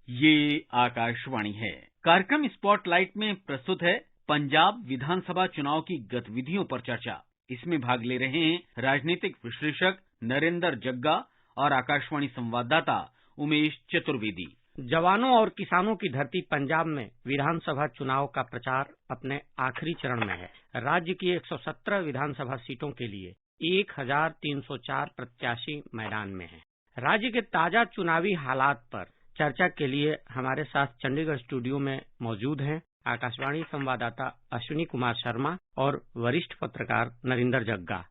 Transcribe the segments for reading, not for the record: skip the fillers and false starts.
ये आकाशवाणी है। कार्यक्रम स्पॉटलाइट में प्रस्तुत है पंजाब विधानसभा चुनाव की गतिविधियों पर चर्चा। इसमें भाग ले रहे हैं राजनीतिक विश्लेषक नरेंद्र जग्गा और आकाशवाणी संवाददाता उमेश चतुर्वेदी। जवानों और किसानों की धरती पंजाब में विधानसभा चुनाव का प्रचार अपने आखिरी चरण में है। राज्य की 117 विधानसभा सीटों के लिए 1304 प्रत्याशी मैदान में हैं। राज्य के ताजा चुनावी हालात पर चर्चा के लिए हमारे साथ चंडीगढ़ स्टूडियो में मौजूद हैं आकाशवाणी संवाददाता अश्विनी कुमार शर्मा और वरिष्ठ पत्रकार नरेंद्र जग्गा।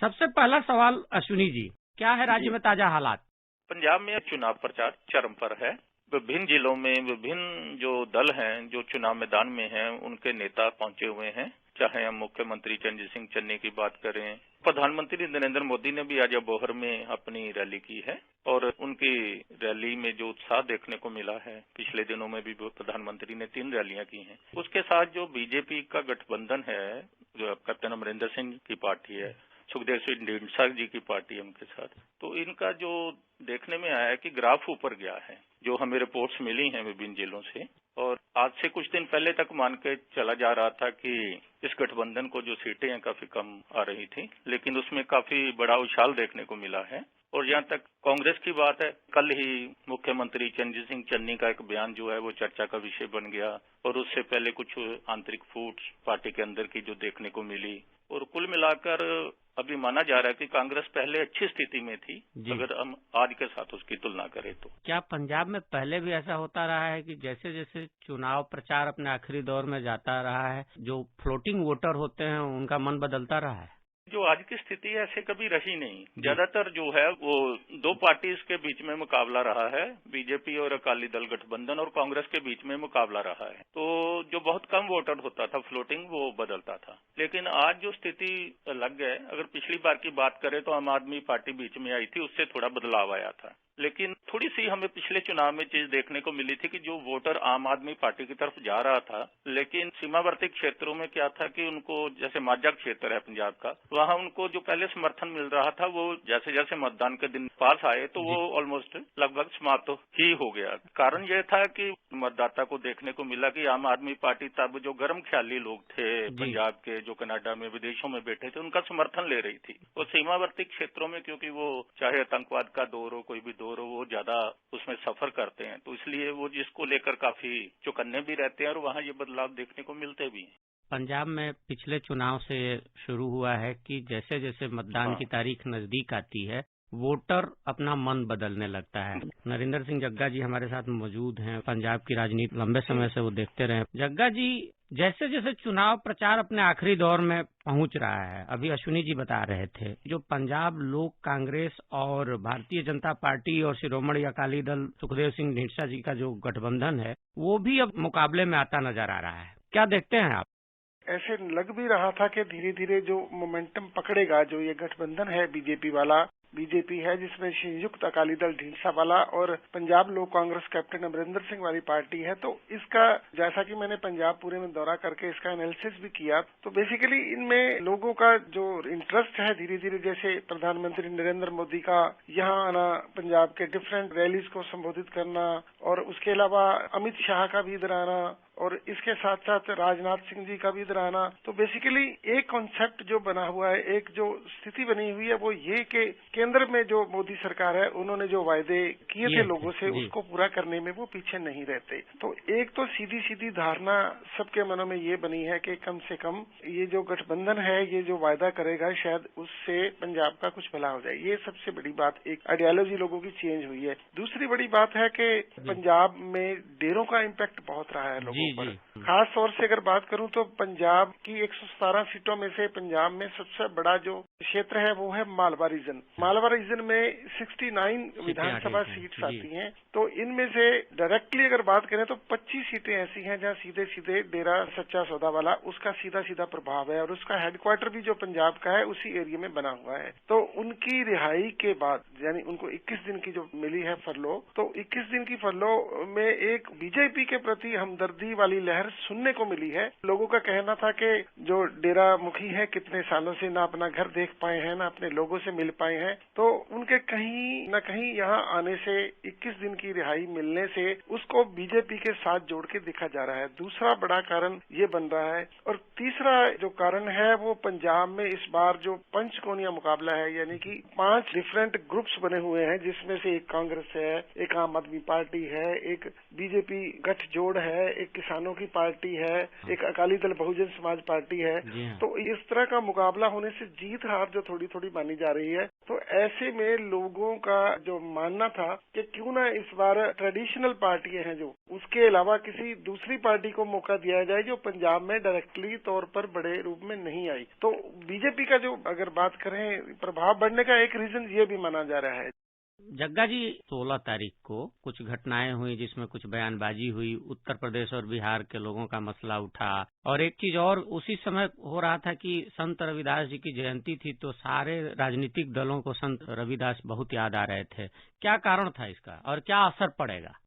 सबसे पहला सवाल अश्विनी जी, क्या है राज्य में ताजा हालात? पंजाब में चुनाव प्रचार चरम पर है। विभिन्न जिलों में विभिन्न जो दल हैं जो चुनाव मैदान में हैं उनके नेता पहुंचे हुए हैं। चाहे हम मुख्यमंत्री चरणजीत सिंह चन्नी की बात करें, प्रधानमंत्री नरेंद्र मोदी ने भी आज अबोहर में अपनी रैली की है और उनकी रैली में जो उत्साह देखने को मिला है, पिछले दिनों में भी प्रधानमंत्री ने 3 रैलियां की हैं। उसके साथ जो बीजेपी का गठबंधन है, जो कैप्टन अमरिंदर सिंह की पार्टी है, सुखदेव सिंह ढींडसा जी की पार्टी है उनके साथ, तो इनका जो देखने में आया है कि ग्राफ ऊपर गया है, जो हमें रिपोर्ट्स मिली हैं विभिन्न जिलों से। और आज से कुछ दिन पहले तक मान के चला जा रहा था कि इस गठबंधन को जो सीटें हैं काफी कम आ रही थी, लेकिन उसमें काफी बड़ा उछाल देखने को मिला है। और जहां तक कांग्रेस की बात है, कल ही मुख्यमंत्री चरणजीत सिंह चन्नी का एक बयान जो है वो चर्चा का विषय बन गया और उससे पहले कुछ आंतरिक फूट पार्टी के अंदर की जो देखने को मिली। और कुल मिलाकर अभी माना जा रहा है कि कांग्रेस पहले अच्छी स्थिति में थी अगर हम आज के साथ उसकी तुलना करें तो। क्या पंजाब में पहले भी ऐसा होता रहा है कि जैसे जैसे चुनाव प्रचार अपने आखिरी दौर में जाता रहा है, जो फ्लोटिंग वोटर होते हैं उनका मन बदलता रहा है? जो आज की स्थिति है ऐसे कभी रही नहीं। ज्यादातर जो है वो 2 पार्टीज के बीच में मुकाबला रहा है, बीजेपी और अकाली दल गठबंधन और कांग्रेस के बीच में मुकाबला रहा है। तो जो बहुत कम वोटर होता था फ्लोटिंग, वो बदलता था। लेकिन आज जो स्थिति अलग है, अगर पिछली बार की बात करें तो आम आदमी पार्टी बीच में आई थी, उससे थोड़ा बदलाव आया था। लेकिन थोड़ी सी हमें पिछले चुनाव में चीज देखने को मिली थी कि जो वोटर आम आदमी पार्टी की तरफ जा रहा था, लेकिन सीमावर्ती क्षेत्रों में क्या था कि उनको, जैसे माझा क्षेत्र है पंजाब का, वहां उनको जो पहले समर्थन मिल रहा था वो जैसे जैसे मतदान के दिन पास आए तो वो ऑलमोस्ट लगभग समाप्त ही हो गया। कारण यह था कि मतदाता को देखने को मिला कि आम आदमी पार्टी तब जो गर्म ख्याली लोग थे पंजाब के, जो कनाडा में विदेशों में बैठे थे, उनका समर्थन ले रही थी। और सीमावर्ती क्षेत्रों में क्योंकि वो चाहे आतंकवाद का दौर हो, कोई भी दौर हो, वो ज्यादा उसमें सफर करते हैं, तो इसलिए वो जिसको लेकर काफी चौकन्ने भी रहते हैं और वहां ये बदलाव देखने को मिलते भी हैं। पंजाब में पिछले चुनाव से शुरू हुआ है कि जैसे जैसे मतदान की तारीख नजदीक आती है, वोटर अपना मन बदलने लगता है। नरेंद्र सिंह जग्गा जी हमारे साथ मौजूद हैं, पंजाब की राजनीति लंबे समय से वो देखते रहे। जग्गा जी, जैसे जैसे चुनाव प्रचार अपने आखिरी दौर में पहुंच रहा है, अभी अश्विनी जी बता रहे थे, जो पंजाब लोक कांग्रेस और भारतीय जनता पार्टी और शिरोमणि अकाली दल सुखदेव सिंह ढींडसा जी का जो गठबंधन है, वो भी अब मुकाबले में आता नजर आ रहा है। क्या देखते हैं आप? ऐसे लग भी रहा था कि धीरे धीरे जो मोमेंटम पकड़ेगा, जो ये गठबंधन है बीजेपी है जिसमें संयुक्त अकाली दल ढींडसा वाला और पंजाब लोक कांग्रेस कैप्टन अमरिंदर सिंह वाली पार्टी है, तो इसका जैसा कि मैंने पंजाब पूरे में दौरा करके इसका एनालिसिस भी किया, तो बेसिकली इनमें लोगों का जो इंटरेस्ट है धीरे धीरे, जैसे प्रधानमंत्री नरेंद्र मोदी का यहाँ आना, पंजाब के डिफरेंट रैलीज को संबोधित करना, और उसके अलावा अमित शाह का भी इधर आना, और इसके साथ साथ राजनाथ सिंह जी का भी इधर आना, तो बेसिकली एक कॉन्सेप्ट जो बना हुआ है, एक जो स्थिति बनी हुई है, वो ये कि केंद्र में जो मोदी सरकार है, उन्होंने जो वायदे किए थे लोगों से, उसको पूरा करने में वो पीछे नहीं रहते। तो एक तो सीधी सीधी धारणा सबके मनों में ये बनी है कि कम से कम ये जो गठबंधन है, ये जो वायदा करेगा, शायद उससे पंजाब का कुछ भला हो जाए। ये सबसे बड़ी बात, एक आइडियोलॉजी लोगों की चेंज हुई है। दूसरी बड़ी बात है कि पंजाब में डेरों का इम्पैक्ट बहुत रहा है लोगों पर। खास तौर से अगर बात करूं तो पंजाब की 117 सीटों में से पंजाब में सबसे बड़ा जो क्षेत्र है वो है मालवा रीजन। मालवा रीजन में 69 विधानसभा सीट्स आती हैं, तो इनमें से डायरेक्टली अगर बात करें तो 25 सीटें ऐसी हैं जहां सीधे सीधे डेरा सच्चा सौदा वाला उसका सीधा सीधा प्रभाव है, और उसका हेडक्वार्टर भी जो पंजाब का है उसी एरिया में बना हुआ है। तो उनकी रिहाई के बाद, यानी उनको 21 दिन की जो मिली है फरलो, तो 21 दिन की फरलो में एक बीजेपी के प्रति हमदर्दी विरोधी वाली लहर सुनने को मिली है। लोगों का कहना था कि जो डेरा मुखी है कितने सालों से ना अपना घर देख पाए हैं, ना अपने लोगों से मिल पाए हैं, तो उनके कहीं न कहीं यहाँ आने से 21 दिन की रिहाई मिलने से उसको बीजेपी के साथ जोड़ के देखा जा रहा है। दूसरा बड़ा कारण ये बन रहा है। और तीसरा जो कारण है वो पंजाब में इस बार जो पंचकोणीय मुकाबला है, यानी कि 5 डिफरेंट ग्रुप्स बने हुए हैं, जिसमें से एक कांग्रेस है, एक आम आदमी पार्टी है, एक बीजेपी गठजोड़ है, एक किसानों की पार्टी है, एक अकाली दल बहुजन समाज पार्टी है। तो इस तरह का मुकाबला होने से जीत हार जो थोड़ी थोड़ी मानी जा रही है। तो ऐसे में लोगों का जो मानना था कि क्यों ना इस बार ट्रेडिशनल पार्टियां हैं जो, उसके अलावा किसी दूसरी पार्टी को मौका दिया जाए जो पंजाब में डायरेक्टली तौर पर बड़े रूप में नहीं आई। तो बीजेपी का जो अगर बात करें प्रभाव बढ़ने का एक रीजन ये भी माना जा रहा है। जग्गा जी, 16 तारीख को कुछ घटनाएं हुई जिसमें कुछ बयानबाजी हुई, उत्तर प्रदेश और बिहार के लोगों का मसला उठा, और एक चीज और उसी समय हो रहा था कि संत रविदास जी की जयंती थी, तो सारे राजनीतिक दलों को संत रविदास बहुत याद आ रहे थे। क्या कारण था इसका और क्या असर पड़ेगा?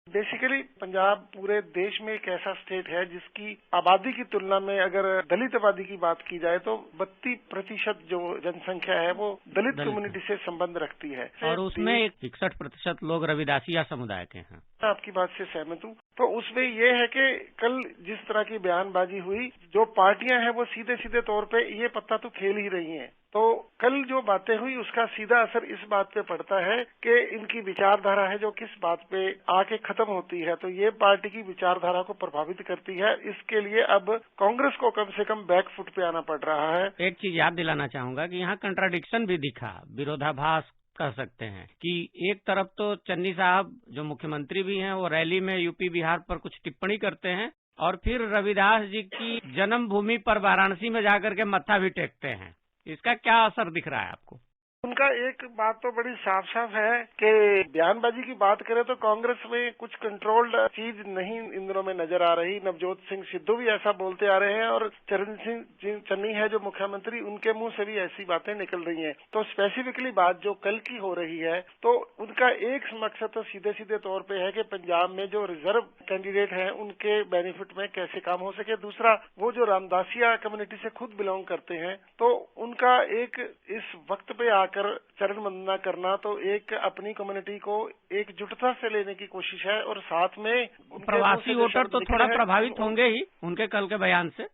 बेसिकली पंजाब पूरे देश में एक ऐसा स्टेट है जिसकी आबादी की तुलना में अगर दलित आबादी की बात की जाए तो 32% जो जनसंख्या है वो दलित कम्युनिटी से संबंध रखती है, और उसमें 61% लोग रविदासिया समुदाय के हैं। आपकी बात से सहमत हूँ। तो उसमें ये है कि कल जिस तरह की बयानबाजी हुई, जो पार्टियां हैं वो सीधे सीधे तौर पे ये पत्ता तो खेल ही रही हैं। तो कल जो बातें हुई उसका सीधा असर इस बात पे पड़ता है कि इनकी विचारधारा है जो किस बात पे आके खत्म होती है, तो ये पार्टी की विचारधारा को प्रभावित करती है। इसके लिए अब कांग्रेस को कम से कम बैकफुट पे आना पड़ रहा है। एक चीज याद दिलाना चाहूंगा कि यहाँ कंट्राडिक्शन भी दिखा, विरोधाभास कह सकते हैं कि एक तरफ तो चन्नी साहब जो मुख्यमंत्री भी हैं वो रैली में यूपी बिहार पर कुछ टिप्पणी करते हैं, और फिर रविदास जी की जन्मभूमि पर वाराणसी में जाकर के मत्था भी टेकते हैं। इसका क्या असर दिख रहा है आपको? उनका एक बात तो बड़ी साफ साफ है कि बयानबाजी की बात करें तो कांग्रेस में कुछ कंट्रोल्ड चीज नहीं इन दिनों में नजर आ रही। नवजोत सिंह सिद्धू भी ऐसा बोलते आ रहे हैं और चरण सिंह चन्नी है जो मुख्यमंत्री, उनके मुंह से भी ऐसी बातें निकल रही हैं। तो स्पेसिफिकली बात जो कल की हो रही है, तो उनका एक मकसद तो सीधे सीधे तौर पे है कि पंजाब में जो रिजर्व कैंडिडेट हैं उनके बेनिफिट में कैसे काम हो सके। दूसरा, वो जो रामदासिया कम्युनिटी से खुद बिलोंग करते हैं, तो उनका एक इस वक्त पे आकर चरण वंदना करना तो एक अपनी कम्युनिटी को एकजुटता से लेने की कोशिश है। और साथ में प्रवासी वोटर तो थोड़ा प्रभावित होंगे ही उनके कल के बयान से।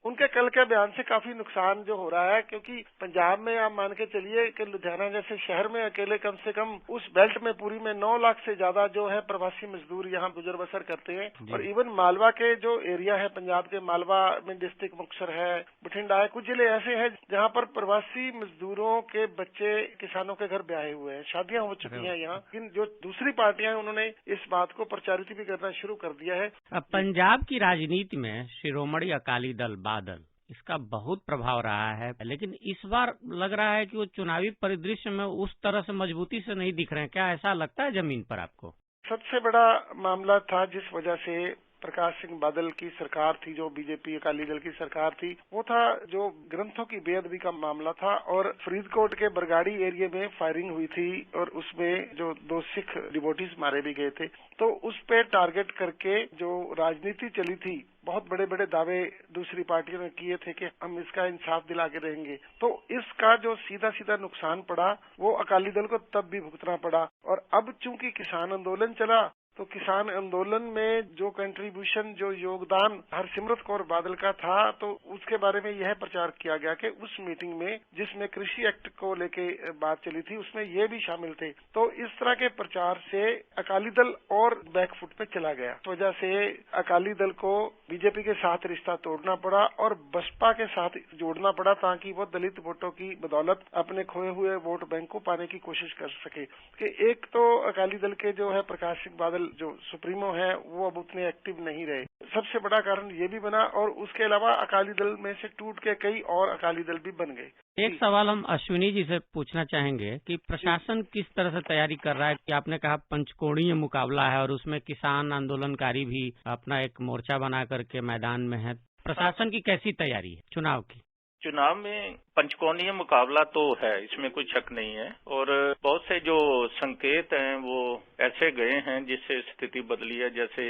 उनके कल के बयान से काफी नुकसान जो हो रहा है, क्योंकि पंजाब में आप मान के चलिए कि लुधियाना जैसे शहर में अकेले कम से कम उस बेल्ट में पूरी में 9 लाख से ज्यादा जो है प्रवासी मजदूर यहाँ गुजर बसर करते हैं। और इवन मालवा के जो एरिया है, पंजाब के मालवा में डिस्ट्रिक्ट मुक्तसर है, बठिंडा है, कुछ जिले ऐसे हैं जहाँ पर प्रवासी मजदूरों के बच्चे किसानों के घर ब्याहे हुए हैं, शादियां हो चुकी हैं यहाँ। लेकिन जो दूसरी पार्टियां हैं उन्होंने इस बात को प्रचारित भी करना शुरू कर दिया है। अब पंजाब की राजनीति में शिरोमणि अकाली दल बादल, इसका बहुत प्रभाव रहा है, लेकिन इस बार लग रहा है कि वो चुनावी परिदृश्य में उस तरह से मजबूती से नहीं दिख रहे हैं। क्या ऐसा लगता है जमीन पर आपको? सबसे बड़ा मामला था जिस वजह से प्रकाश सिंह बादल की सरकार थी, जो बीजेपी अकाली दल की सरकार थी, वो था जो ग्रंथों की बेअदबी का मामला था। और फरीदकोट के बरगाड़ी एरिया में फायरिंग हुई थी और उसमें जो 2 सिख डिवोटीज मारे भी गए थे। तो उस पे टारगेट करके जो राजनीति चली थी, बहुत बड़े बड़े दावे दूसरी पार्टियों ने किए थे कि हम इसका इंसाफ दिला के रहेंगे। तो इसका जो सीधा सीधा नुकसान पड़ा वो अकाली दल को तब भी भुगतना पड़ा। और अब चूंकि किसान आंदोलन चला, तो किसान आंदोलन में जो कंट्रीब्यूशन, जो योगदान हरसिमरत कौर बादल का था, तो उसके बारे में यह प्रचार किया गया कि उस मीटिंग में जिसमें कृषि एक्ट को लेके बात चली थी उसमें ये भी शामिल थे। तो इस तरह के प्रचार से अकाली दल और बैकफुट पे चला गया। इस वजह से अकाली दल को बीजेपी के साथ रिश्ता तोड़ना पड़ा और बसपा के साथ जोड़ना पड़ा, ताकि वो दलित वोटों की बदौलत अपने खोए हुए वोट बैंक को पाने की कोशिश कर सके। कि एक तो अकाली दल के जो है प्रकाश सिंह बादल जो सुप्रीमो है वो अब उतने एक्टिव नहीं रहे, सबसे बड़ा कारण ये भी बना। और उसके अलावा अकाली दल में से टूट के कई और अकाली दल भी बन गए। एक सवाल हम अश्विनी जी से पूछना चाहेंगे कि प्रशासन किस तरह से तैयारी कर रहा है? कि आपने कहा पंचकोणीय मुकाबला है और उसमें किसान आंदोलनकारी भी अपना एक मोर्चा बना करके मैदान में है। प्रशासन की कैसी तैयारी है चुनाव की? चुनाव में पंचकोणीय मुकाबला तो है, इसमें कोई शक नहीं है। और बहुत से जो संकेत हैं वो ऐसे गए हैं जिससे स्थिति बदली है। जैसे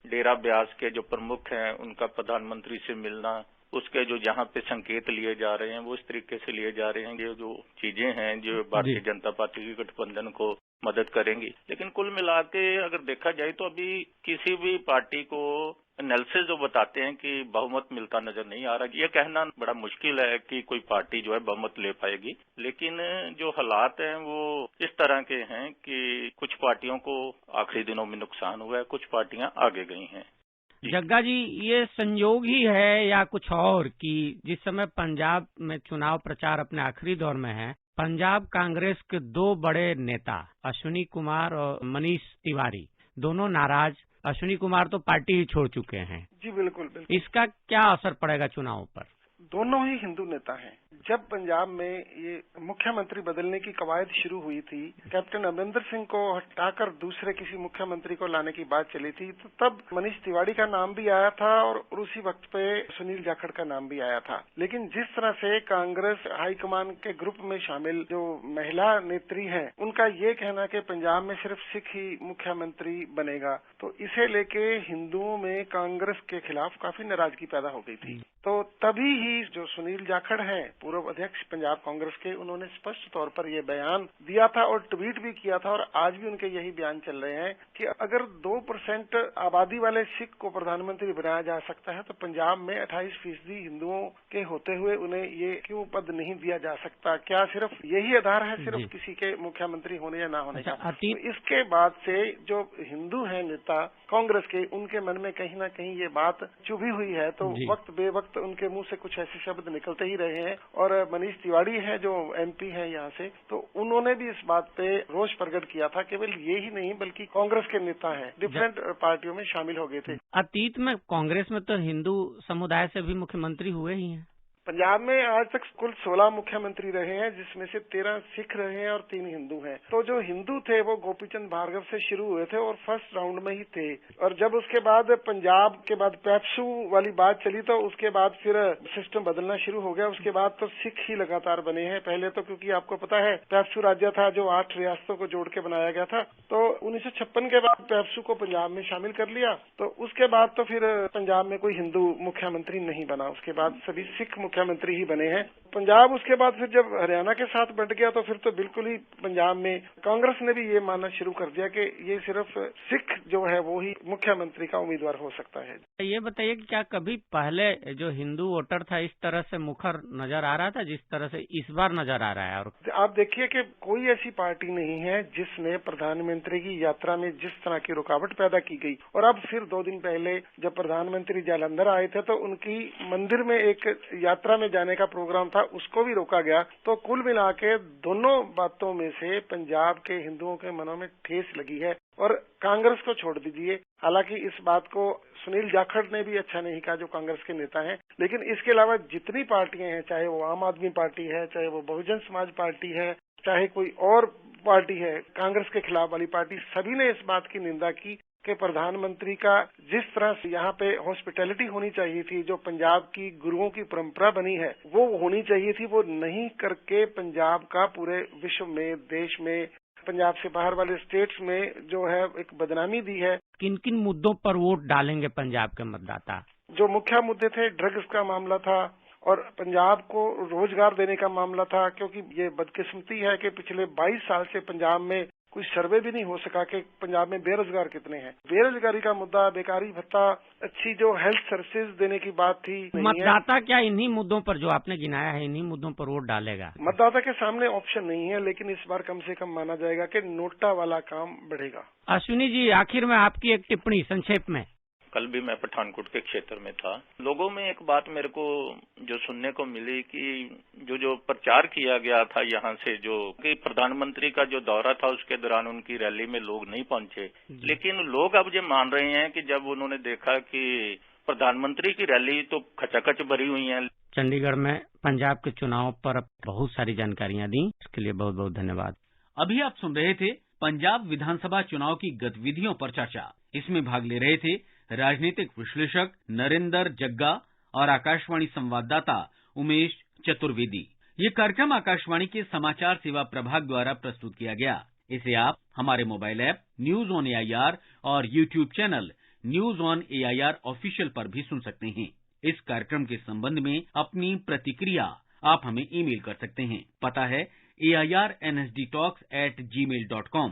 डेरा ब्यास के जो प्रमुख हैं उनका प्रधानमंत्री से मिलना, उसके जो जहाँ पे संकेत लिए जा रहे हैं वो इस तरीके से लिए जा रहे हैं, ये जो चीजें हैं जो भारतीय जनता पार्टी की गठबंधन को मदद करेंगी। लेकिन कुल मिला के अगर देखा जाए तो अभी किसी भी पार्टी को एनालिसिस जो बताते हैं कि बहुमत मिलता नजर नहीं आ रहा। ये कहना बड़ा मुश्किल है कि कोई पार्टी जो है बहुमत ले पाएगी, लेकिन जो हालात हैं वो इस तरह के हैं कि कुछ पार्टियों को आखिरी दिनों में नुकसान हुआ है, कुछ पार्टियां आगे गई हैं। जग्गा जी, ये संयोग ही है या कुछ और कि जिस समय पंजाब में चुनाव प्रचार अपने आखिरी दौर में है, पंजाब कांग्रेस के दो बड़े नेता अश्विनी कुमार और मनीष तिवारी दोनों नाराज, अश्विनी कुमार तो पार्टी ही छोड़ चुके हैं। जी बिल्कुल बिल्कुल। इसका क्या असर पड़ेगा चुनाव पर? दोनों ही हिंदू नेता हैं। जब पंजाब में ये मुख्यमंत्री बदलने की कवायद शुरू हुई थी, कैप्टन अमरिंदर सिंह को हटाकर दूसरे किसी मुख्यमंत्री को लाने की बात चली थी, तो तब मनीष तिवारी का नाम भी आया था और उसी वक्त पे सुनील जाखड़ का नाम भी आया था। लेकिन जिस तरह से कांग्रेस हाईकमान के ग्रुप में शामिल जो महिला नेत्री हैं, उनका ये कहना कि पंजाब में सिर्फ सिख ही मुख्यमंत्री बनेगा, तो इसे लेके हिंदुओं में कांग्रेस के खिलाफ काफी नाराजगी पैदा हो गई थी। तो तभी ही जो सुनील जाखड़ हैं, पूर्व अध्यक्ष पंजाब कांग्रेस के, उन्होंने स्पष्ट तौर पर यह बयान दिया था और ट्वीट भी किया था और आज भी उनके यही बयान चल रहे हैं कि अगर 2% आबादी वाले सिख को प्रधानमंत्री बनाया जा सकता है तो पंजाब में 28% हिंदुओं के होते हुए उन्हें ये क्यों पद नहीं दिया जा सकता? क्या सिर्फ यही आधार है सिर्फ किसी के मुख्यमंत्री होने या ना होने का? तो इसके बाद से जो हिंदू हैं नेता कांग्रेस के, उनके मन में कहीं ना कहीं ये बात चुभी हुई है, तो वक्त बेवक्त उनके मुंह से कुछ ऐसे शब्द निकलते ही रहे हैं। और मनीष तिवारी हैं जो एमपी हैं यहाँ से, तो उन्होंने भी इस बात पे रोष प्रकट किया था। केवल ये ही नहीं बल्कि कांग्रेस के नेता हैं, डिफरेंट पार्टियों में शामिल हो गए थे। अतीत में कांग्रेस में तो हिंदू समुदाय से भी मुख्यमंत्री हुए ही हैं। पंजाब में आज तक कुल 16 मुख्यमंत्री रहे हैं, जिसमें से 13 सिख रहे हैं और 3 हिंदू हैं। तो जो हिंदू थे वो गोपीचंद भार्गव से शुरू हुए थे और फर्स्ट राउंड में ही थे। और जब उसके बाद पंजाब के बाद पेप्सू वाली बात चली तो उसके बाद फिर सिस्टम बदलना शुरू हो गया। उसके बाद तो सिख ही लगातार बने हैं। पहले तो क्योंकि आपको पता है पेप्सू राज्य था जो 8 रियासतों को जोड़ के बनाया गया था, तो 1956 के बाद पेप्सू को पंजाब में शामिल कर लिया। तो उसके बाद तो फिर पंजाब में कोई हिंदू मुख्यमंत्री नहीं बना, उसके बाद सभी सिख मुख्यमंत्री ही बने हैं। पंजाब उसके बाद फिर जब हरियाणा के साथ बंट गया तो फिर तो बिल्कुल ही पंजाब में कांग्रेस ने भी ये मानना शुरू कर दिया कि ये सिर्फ सिख जो है वो ही मुख्यमंत्री का उम्मीदवार हो सकता है। ये बताइए कि क्या कभी पहले जो हिंदू वोटर था इस तरह से मुखर नजर आ रहा था जिस तरह से इस बार नजर आ रहा है? और आप देखिए कि कोई ऐसी पार्टी नहीं है जिसने प्रधानमंत्री की यात्रा में जिस तरह की रुकावट पैदा की गई। और अब फिर 2 दिन पहले जब प्रधानमंत्री जालंधर आए थे तो उनकी मंदिर में एक यात्रा में जाने का प्रोग्राम था, उसको भी रोका गया। तो कुल मिला के दोनों बातों में से पंजाब के हिंदुओं के मनों में ठेस लगी है। और कांग्रेस को छोड़ दीजिए, हालांकि इस बात को सुनील जाखड़ ने भी अच्छा नहीं कहा जो कांग्रेस के नेता हैं, लेकिन इसके अलावा जितनी पार्टियां हैं, चाहे वो आम आदमी पार्टी है, चाहे वो बहुजन समाज पार्टी है, चाहे कोई और पार्टी है कांग्रेस के खिलाफ वाली पार्टी, सभी ने इस बात की निंदा की कि प्रधानमंत्री का जिस तरह से यहाँ पे हॉस्पिटैलिटी होनी चाहिए थी, जो पंजाब की गुरुओं की परंपरा बनी है वो होनी चाहिए थी, वो नहीं करके पंजाब का पूरे विश्व में, देश में, पंजाब से बाहर वाले स्टेट्स में जो है एक बदनामी दी है। किन किन मुद्दों पर वोट डालेंगे पंजाब के मतदाता? जो मुख्य मुद्दे थे, ड्रग्स का मामला था और पंजाब को रोजगार देने का मामला था, क्योंकि ये बदकिस्मती है कि पिछले 22 साल से पंजाब में कोई सर्वे भी नहीं हो सका कि पंजाब में बेरोजगार कितने हैं। बेरोजगारी का मुद्दा, बेकारी भत्ता, अच्छी जो हेल्थ सर्विसेज देने की बात थी। मतदाता क्या इन्हीं मुद्दों पर जो आपने गिनाया है, इन्हीं मुद्दों पर वोट डालेगा? मतदाता के सामने ऑप्शन नहीं है, लेकिन इस बार कम से कम माना जाएगा कि नोटा वाला काम बढ़ेगा। अश्विनी जी, आखिर में आपकी एक टिप्पणी संक्षेप में। कल भी मैं पठानकोट के क्षेत्र में था। लोगों में एक बात मेरे को जो सुनने को मिली कि जो प्रचार किया गया था यहाँ से, जो कि प्रधानमंत्री का जो दौरा था उसके दौरान उनकी रैली में लोग नहीं पहुंचे, लेकिन लोग अब ये मान रहे हैं कि जब उन्होंने देखा कि प्रधानमंत्री की रैली तो खचाखच भरी हुई है। चंडीगढ़ में पंजाब के चुनाव पर बहुत सारी जानकारियां दी, इसके लिए बहुत बहुत धन्यवाद। अभी आप सुन रहे थे पंजाब विधानसभा चुनाव की गतिविधियों पर चर्चा। इसमें भाग ले रहे थे राजनीतिक विश्लेषक नरेंद्र जग्गा और आकाशवाणी संवाददाता उमेश चतुर्वेदी। ये कार्यक्रम आकाशवाणी के समाचार सेवा प्रभाग द्वारा प्रस्तुत किया गया। इसे आप हमारे mobile app news on AIR और YouTube channel news on AIR official पर भी सुन सकते हैं। इस कार्यक्रम के संबंध में अपनी प्रतिक्रिया आप हमें ईमेल कर सकते हैं। पता है AIRNSDtalks@gmail.com।